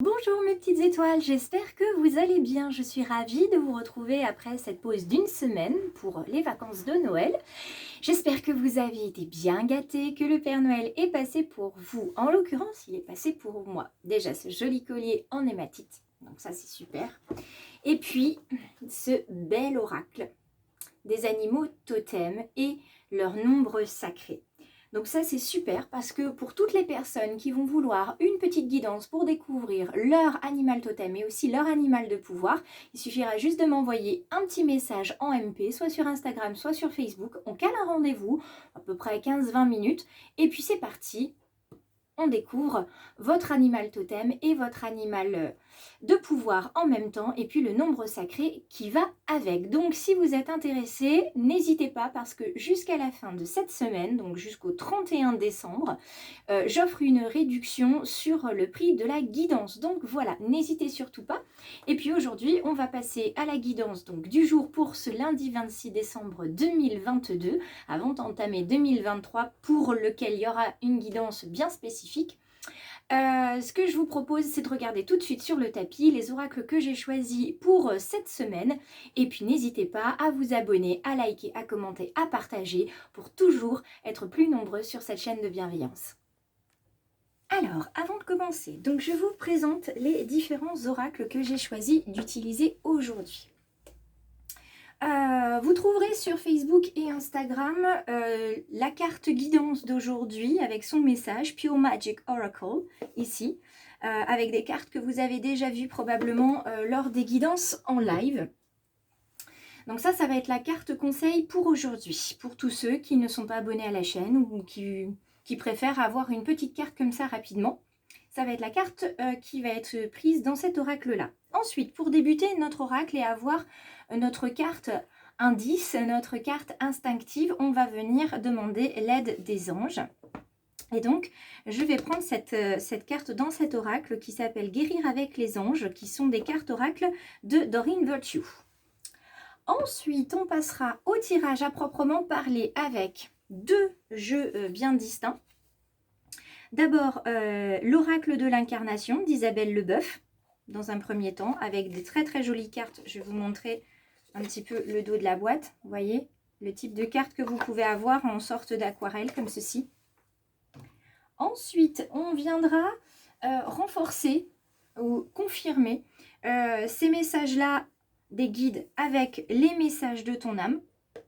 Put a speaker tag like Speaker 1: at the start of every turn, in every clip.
Speaker 1: Bonjour mes petites étoiles, j'espère que vous allez bien. Je suis ravie de vous retrouver après cette pause d'une semaine pour les vacances de Noël. J'espère que vous avez été bien gâtés, que le Père Noël est passé pour vous. En l'occurrence, il est passé pour moi. Déjà ce joli collier en hématite, donc ça c'est super. Et puis ce bel oracle des animaux totems et leur nombre sacré. Donc ça c'est super parce que pour toutes les personnes qui vont vouloir une petite guidance pour découvrir leur animal totem et aussi leur animal de pouvoir, il suffira juste de m'envoyer un petit message en MP, soit sur Instagram, soit sur Facebook. On cale un rendez-vous, à peu près 15-20 minutes, et puis c'est parti. On découvre votre animal totem et votre animal de pouvoir en même temps et puis le nombre sacré qui va avec. Donc si vous êtes intéressé, n'hésitez pas parce que jusqu'à la fin de cette semaine, donc jusqu'au 31 décembre, j'offre une réduction sur le prix de la guidance. Donc voilà, n'hésitez surtout pas. Et puis aujourd'hui, on va passer à la guidance donc, du jour pour ce lundi 26 décembre 2022, avant d'entamer 2023 pour lequel il y aura une guidance bien spécifique. Ce que je vous propose, c'est de regarder tout de suite sur le tapis les oracles que j'ai choisis pour cette semaine. Et puis n'hésitez pas à vous abonner, à liker, à commenter, à partager pour toujours être plus nombreux sur cette chaîne de bienveillance. Alors, avant de commencer, donc je vous présente les différents oracles que j'ai choisi d'utiliser aujourd'hui. Vous trouverez sur Facebook et Instagram la carte guidance d'aujourd'hui avec son message Pure Magic Oracle, ici, avec des cartes que vous avez déjà vues probablement lors des guidances en live. Donc ça va être la carte conseil pour aujourd'hui, pour tous ceux qui ne sont pas abonnés à la chaîne ou qui préfèrent avoir une petite carte comme ça rapidement. Ça va être la carte qui va être prise dans cet oracle-là. Ensuite, pour débuter notre oracle et avoir notre carte indice, notre carte instinctive, on va venir demander l'aide des anges. Et donc, je vais prendre cette carte dans cet oracle qui s'appelle Guérir avec les anges, qui sont des cartes oracles de Doreen Virtue. Ensuite, on passera au tirage à proprement parler avec deux jeux bien distincts. D'abord, l'oracle de l'incarnation d'Isabelle Leboeuf, dans un premier temps, avec des très très jolies cartes. Je vais vous montrer un petit peu le dos de la boîte. Vous voyez, le type de carte que vous pouvez avoir en sorte d'aquarelle, comme ceci. Ensuite, on viendra renforcer ou confirmer ces messages-là des guides avec les messages de ton âme,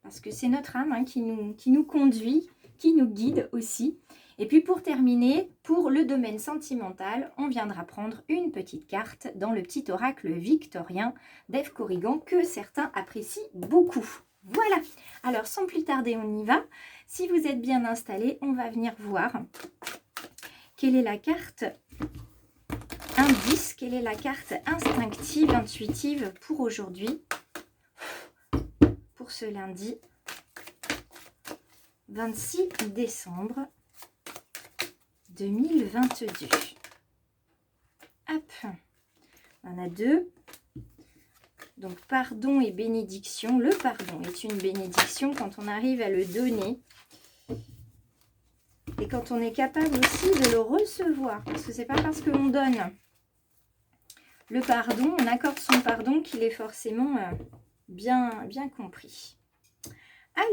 Speaker 1: parce que c'est notre âme qui nous conduit, qui nous guide aussi. Et puis pour terminer, pour le domaine sentimental, on viendra prendre une petite carte dans le petit oracle victorien d'Ève Corrigan que certains apprécient beaucoup. Voilà, alors sans plus tarder, on y va. Si vous êtes bien installés, on va venir voir quelle est la carte indice, quelle est la carte instinctive, intuitive pour aujourd'hui, pour ce lundi 26 décembre 2022. Hop, on a deux. Donc, pardon et bénédiction. Le pardon est une bénédiction quand on arrive à le donner. Et quand on est capable aussi de le recevoir. Parce que c'est pas parce que l'on donne le pardon, on accorde son pardon qu'il est forcément bien compris.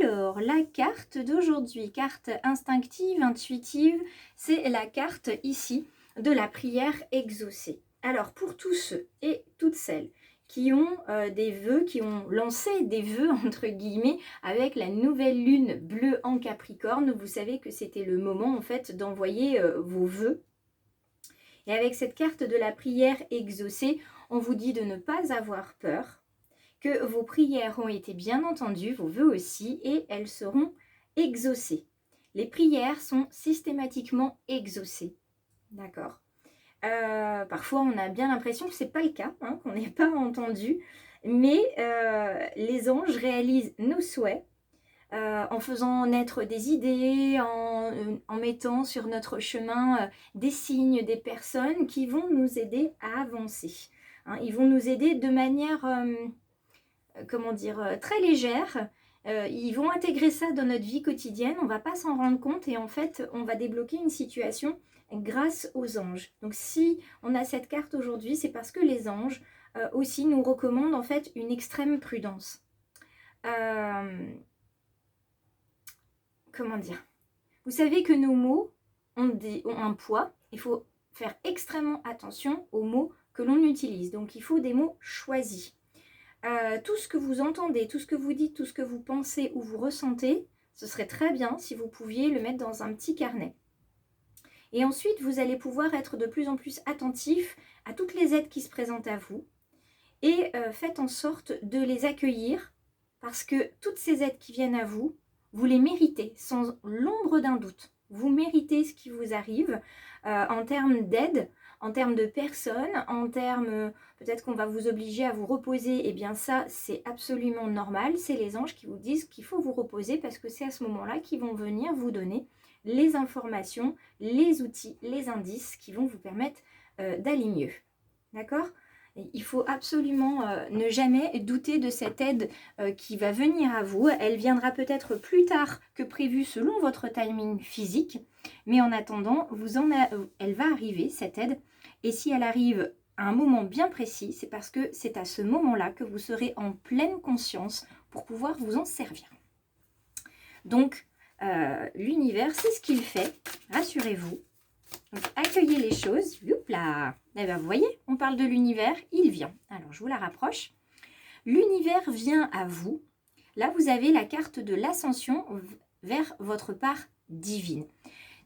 Speaker 1: Alors, la carte d'aujourd'hui, carte instinctive, intuitive, c'est la carte ici de la prière exaucée. Alors, pour tous ceux et toutes celles qui ont des vœux, qui ont lancé des vœux, entre guillemets, avec la nouvelle lune bleue en Capricorne, vous savez que c'était le moment, en fait, d'envoyer vos vœux. Et avec cette carte de la prière exaucée, on vous dit de ne pas avoir peur, que vos prières ont été bien entendues, vos vœux aussi, et elles seront exaucées. Les prières sont systématiquement exaucées. D'accord. Parfois, on a bien l'impression que ce n'est pas le cas, qu'on n'est pas entendu, mais les anges réalisent nos souhaits en faisant naître des idées, en mettant sur notre chemin des signes, des personnes qui vont nous aider à avancer. Ils vont nous aider de manière... comment dire, très légère. Ils vont intégrer ça dans notre vie quotidienne, on ne va pas s'en rendre compte et en fait, on va débloquer une situation grâce aux anges. Donc si on a cette carte aujourd'hui, c'est parce que les anges aussi nous recommandent en fait une extrême prudence. Comment dire? Vous savez que nos mots ont un poids. Il faut faire extrêmement attention aux mots que l'on utilise. Donc il faut des mots choisis. Tout ce que vous entendez, tout ce que vous dites, tout ce que vous pensez ou vous ressentez, ce serait très bien si vous pouviez le mettre dans un petit carnet. Et ensuite, vous allez pouvoir être de plus en plus attentif à toutes les aides qui se présentent à vous et faites en sorte de les accueillir parce que toutes ces aides qui viennent à vous, vous les méritez sans l'ombre d'un doute. Vous méritez ce qui vous arrive en termes d'aide, en termes de personnes, en termes peut-être qu'on va vous obliger à vous reposer. Eh bien ça, c'est absolument normal. C'est les anges qui vous disent qu'il faut vous reposer parce que c'est à ce moment-là qu'ils vont venir vous donner les informations, les outils, les indices qui vont vous permettre d'aller mieux. D'accord ? Il faut absolument ne jamais douter de cette aide qui va venir à vous. Elle viendra peut-être plus tard que prévu selon votre timing physique. Mais en attendant, elle va arriver, cette aide. Et si elle arrive à un moment bien précis, c'est parce que c'est à ce moment-là que vous serez en pleine conscience pour pouvoir vous en servir. Donc, l'univers, c'est ce qu'il fait, rassurez-vous. Donc, accueillez les choses. Youpla. Eh bien, vous voyez, on parle de l'univers, il vient. Alors, je vous la rapproche. L'univers vient à vous. Là, vous avez la carte de l'ascension vers votre part divine.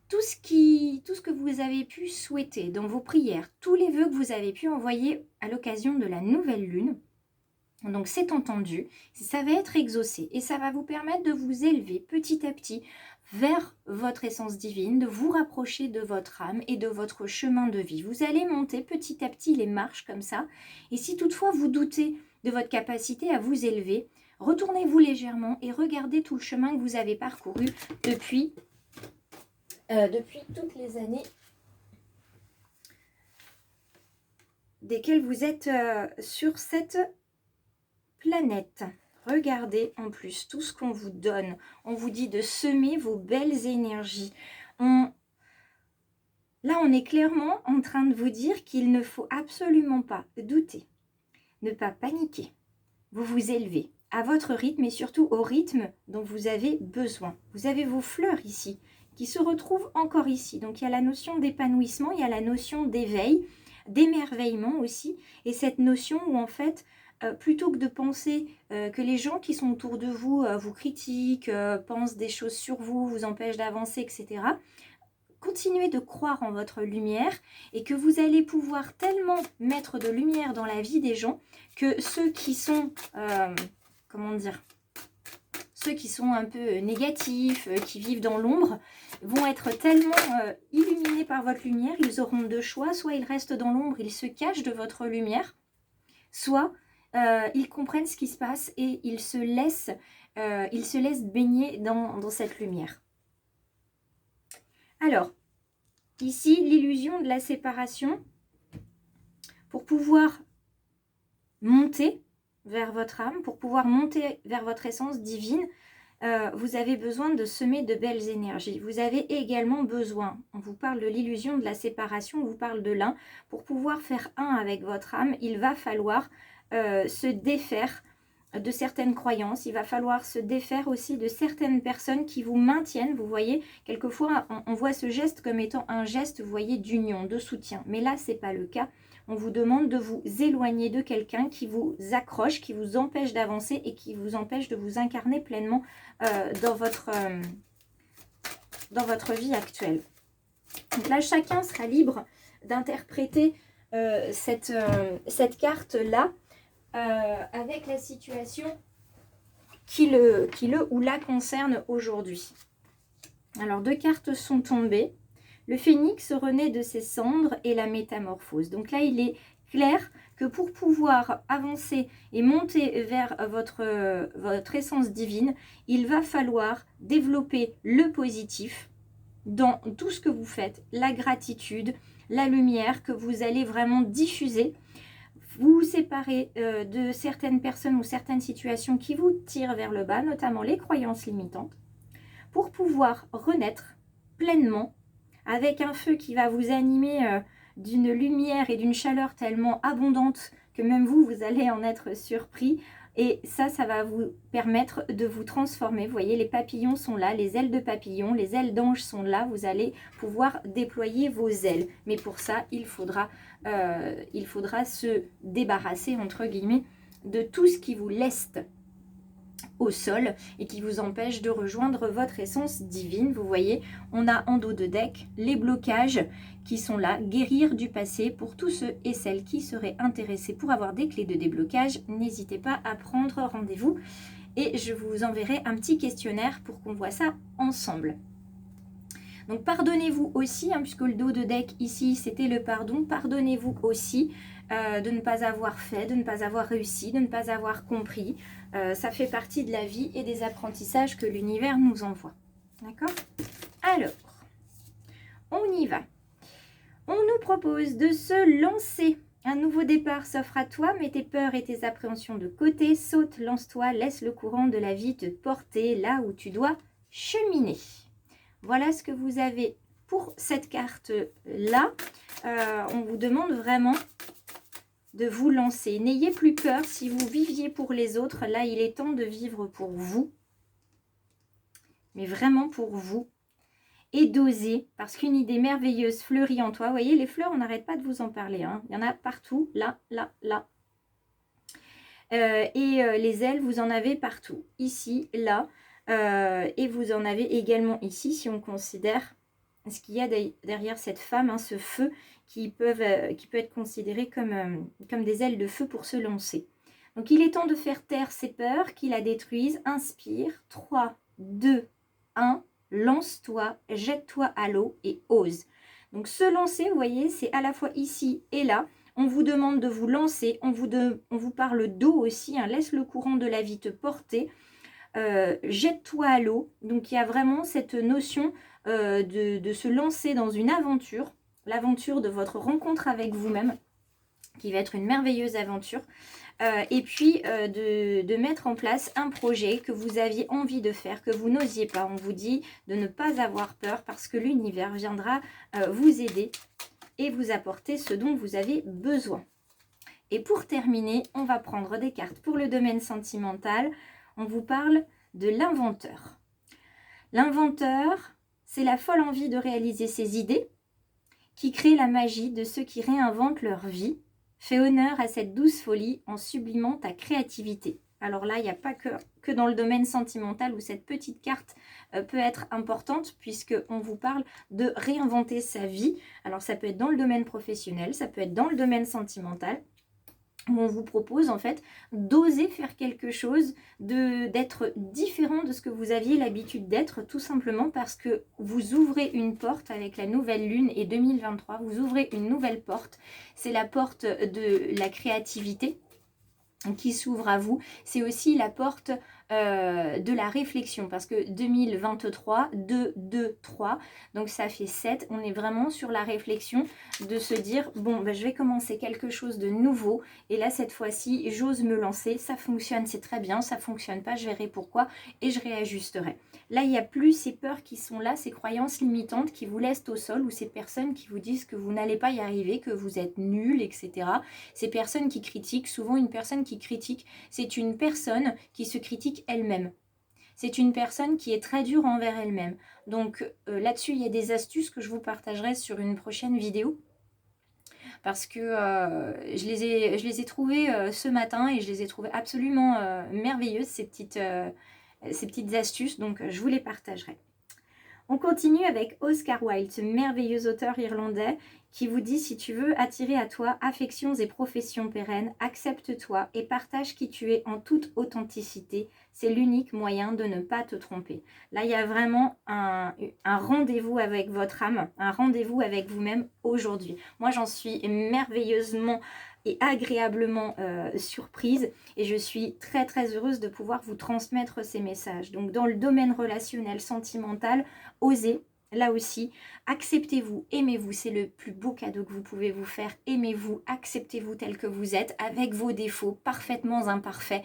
Speaker 1: Tout ce que vous avez pu souhaiter dans vos prières, tous les vœux que vous avez pu envoyer à l'occasion de la nouvelle lune, donc c'est entendu, ça va être exaucé et ça va vous permettre de vous élever petit à petit vers votre essence divine, de vous rapprocher de votre âme et de votre chemin de vie. Vous allez monter petit à petit les marches comme ça. Et si toutefois vous doutez de votre capacité à vous élever, retournez-vous légèrement et regardez tout le chemin que vous avez parcouru depuis toutes les années desquelles vous êtes sur cette planète. Regardez en plus tout ce qu'on vous donne. On vous dit de semer vos belles énergies. Là, on est clairement en train de vous dire qu'il ne faut absolument pas douter, ne pas paniquer. Vous vous élevez à votre rythme et surtout au rythme dont vous avez besoin. Vous avez vos fleurs ici qui se retrouvent encore ici. Donc, il y a la notion d'épanouissement, il y a la notion d'éveil, d'émerveillement aussi. Et cette notion où en fait, plutôt que de penser que les gens qui sont autour de vous vous critiquent, pensent des choses sur vous, vous empêchent d'avancer, etc., continuez de croire en votre lumière et que vous allez pouvoir tellement mettre de lumière dans la vie des gens que ceux qui sont, ceux qui sont un peu négatifs, qui vivent dans l'ombre, vont être tellement illuminés par votre lumière, ils auront deux choix, soit ils restent dans l'ombre, ils se cachent de votre lumière, soit ils comprennent ce qui se passe et ils se laissent baigner dans cette lumière. Alors, ici, l'illusion de la séparation, pour pouvoir monter vers votre âme, pour pouvoir monter vers votre essence divine, vous avez besoin de semer de belles énergies. Vous avez également besoin, on vous parle de l'illusion de la séparation, on vous parle de l'un. Pour pouvoir faire un avec votre âme, il va falloir se défaire de certaines croyances, il va falloir se défaire aussi de certaines personnes qui vous maintiennent. Vous voyez, quelquefois on voit ce geste comme étant un geste, vous voyez, d'union, de soutien. Mais là, ce n'est pas le cas. On vous demande de vous éloigner de quelqu'un qui vous accroche, qui vous empêche d'avancer et qui vous empêche de vous incarner pleinement dans votre vie actuelle. Donc là, chacun sera libre d'interpréter cette carte-là avec la situation qui le ou la concerne aujourd'hui. Alors, deux cartes sont tombées. Le phénix renaît de ses cendres et la métamorphose. Donc là, il est clair que pour pouvoir avancer et monter vers votre essence divine, il va falloir développer le positif dans tout ce que vous faites, la gratitude, la lumière que vous allez vraiment diffuser. Vous séparez de certaines personnes ou certaines situations qui vous tirent vers le bas, notamment les croyances limitantes, pour pouvoir renaître pleinement avec un feu qui va vous animer d'une lumière et d'une chaleur tellement abondante que même vous, vous allez en être surpris. Et ça va vous permettre de vous transformer. Vous voyez, les papillons sont là, les ailes de papillon, les ailes d'ange sont là. Vous allez pouvoir déployer vos ailes. Mais pour ça, il faudra se débarrasser, entre guillemets, de tout ce qui vous leste au sol et qui vous empêche de rejoindre votre essence divine. Vous voyez, on a en dos de deck les blocages qui sont là, guérir du passé. Pour tous ceux et celles qui seraient intéressés pour avoir des clés de déblocage, n'hésitez pas à prendre rendez-vous et je vous enverrai un petit questionnaire pour qu'on voit ça ensemble. Donc pardonnez-vous aussi, puisque le dos de deck ici c'était le pardon, pardonnez-vous aussi de ne pas avoir fait, de ne pas avoir réussi, de ne pas avoir compris. Ça fait partie de la vie et des apprentissages que l'univers nous envoie. D'accord? Alors, on y va. On nous propose de se lancer. Un nouveau départ s'offre à toi, mets tes peurs et tes appréhensions de côté, saute, lance-toi, laisse le courant de la vie te porter là où tu dois cheminer. Voilà ce que vous avez pour cette carte-là. On vous demande vraiment de vous lancer. N'ayez plus peur. Si vous viviez pour les autres, là, il est temps de vivre pour vous. Mais vraiment pour vous. Et d'oser, parce qu'une idée merveilleuse fleurit en toi. Vous voyez, les fleurs, on n'arrête pas de vous en parler. Il y en a partout, là, là, là. Les ailes, vous en avez partout. Ici, là. Et vous en avez également ici, si on considère ce qu'il y a derrière cette femme, ce feu qui peut être considéré comme des ailes de feu pour se lancer. Donc il est temps de faire taire ces peurs qui la détruisent. Inspire, 3, 2, 1, lance-toi, jette-toi à l'eau et ose. Donc se lancer, vous voyez, c'est à la fois ici et là. On vous demande de vous lancer, on vous parle d'eau aussi, laisse le courant de la vie te porter. Jette-toi à l'eau. Donc il y a vraiment cette notion de se lancer dans une aventure, l'aventure de votre rencontre avec vous-même, qui va être une merveilleuse aventure, et puis de mettre en place un projet que vous aviez envie de faire, que vous n'osiez pas. On vous dit de ne pas avoir peur parce que l'univers viendra vous aider et vous apporter ce dont vous avez besoin. Et pour terminer, on va prendre des cartes pour le domaine sentimental. On vous parle de l'inventeur. L'inventeur, c'est la folle envie de réaliser ses idées qui crée la magie de ceux qui réinventent leur vie. Fais honneur à cette douce folie en sublimant ta créativité. Alors là, il n'y a pas que dans le domaine sentimental où cette petite carte peut être importante, puisqu'on vous parle de réinventer sa vie. Alors ça peut être dans le domaine professionnel, ça peut être dans le domaine sentimental, où on vous propose en fait d'oser faire quelque chose, d'être différent de ce que vous aviez l'habitude d'être, tout simplement parce que vous ouvrez une porte avec la nouvelle lune et 2023, vous ouvrez une nouvelle porte, c'est la porte de la créativité qui s'ouvre à vous, c'est aussi la porte de la réflexion, parce que 2023, 2, 2, 3, donc ça fait 7, on est vraiment sur la réflexion de se dire, bon, je vais commencer quelque chose de nouveau, et là cette fois-ci, j'ose me lancer, ça fonctionne, c'est très bien, ça fonctionne pas, je verrai pourquoi, et je réajusterai. Là, il n'y a plus ces peurs qui sont là, ces croyances limitantes qui vous laissent au sol, ou ces personnes qui vous disent que vous n'allez pas y arriver, que vous êtes nul, etc. Ces personnes qui critiquent, souvent une personne qui critique, c'est une personne qui se critique elle-même. C'est une personne qui est très dure envers elle-même. Donc là-dessus, il y a des astuces que je vous partagerai sur une prochaine vidéo. Parce que je les ai trouvées ce matin et je les ai trouvées absolument merveilleuses, ces petites astuces. Donc je vous les partagerai. On continue avec Oscar Wilde, ce merveilleux auteur irlandais qui vous dit: si tu veux attirer à toi affections et professions pérennes, accepte-toi et partage qui tu es en toute authenticité. C'est l'unique moyen de ne pas te tromper. Là, il y a vraiment un rendez-vous avec votre âme, un rendez-vous avec vous-même aujourd'hui. Moi, j'en suis merveilleusement et agréablement surprise et je suis très très heureuse de pouvoir vous transmettre ces messages. Donc dans le domaine relationnel, sentimental, osez, là aussi, acceptez-vous, aimez-vous, c'est le plus beau cadeau que vous pouvez vous faire. Aimez-vous, acceptez-vous tel que vous êtes, avec vos défauts parfaitement imparfaits.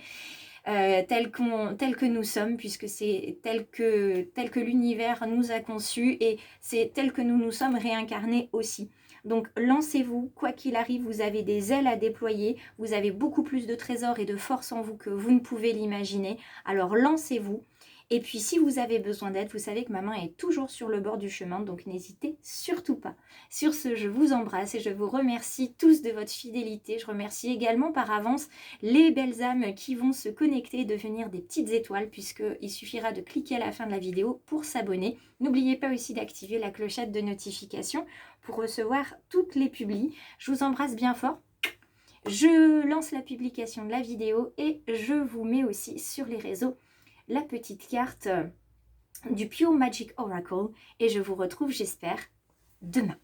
Speaker 1: tel que nous sommes, puisque c'est tel que l'univers nous a conçus et c'est tel que nous nous sommes réincarnés aussi. Donc lancez-vous, quoi qu'il arrive, vous avez des ailes à déployer, vous avez beaucoup plus de trésors et de force en vous que vous ne pouvez l'imaginer. Alors lancez-vous. Et puis si vous avez besoin d'aide, vous savez que ma main est toujours sur le bord du chemin, donc n'hésitez surtout pas. Sur ce, je vous embrasse et je vous remercie tous de votre fidélité. Je remercie également par avance les belles âmes qui vont se connecter et devenir des petites étoiles, puisqu'il suffira de cliquer à la fin de la vidéo pour s'abonner. N'oubliez pas aussi d'activer la clochette de notification pour recevoir toutes les publis. Je vous embrasse bien fort. Je lance la publication de la vidéo et je vous mets aussi sur les réseaux la petite carte du Pure Magic Oracle et je vous retrouve, j'espère, demain.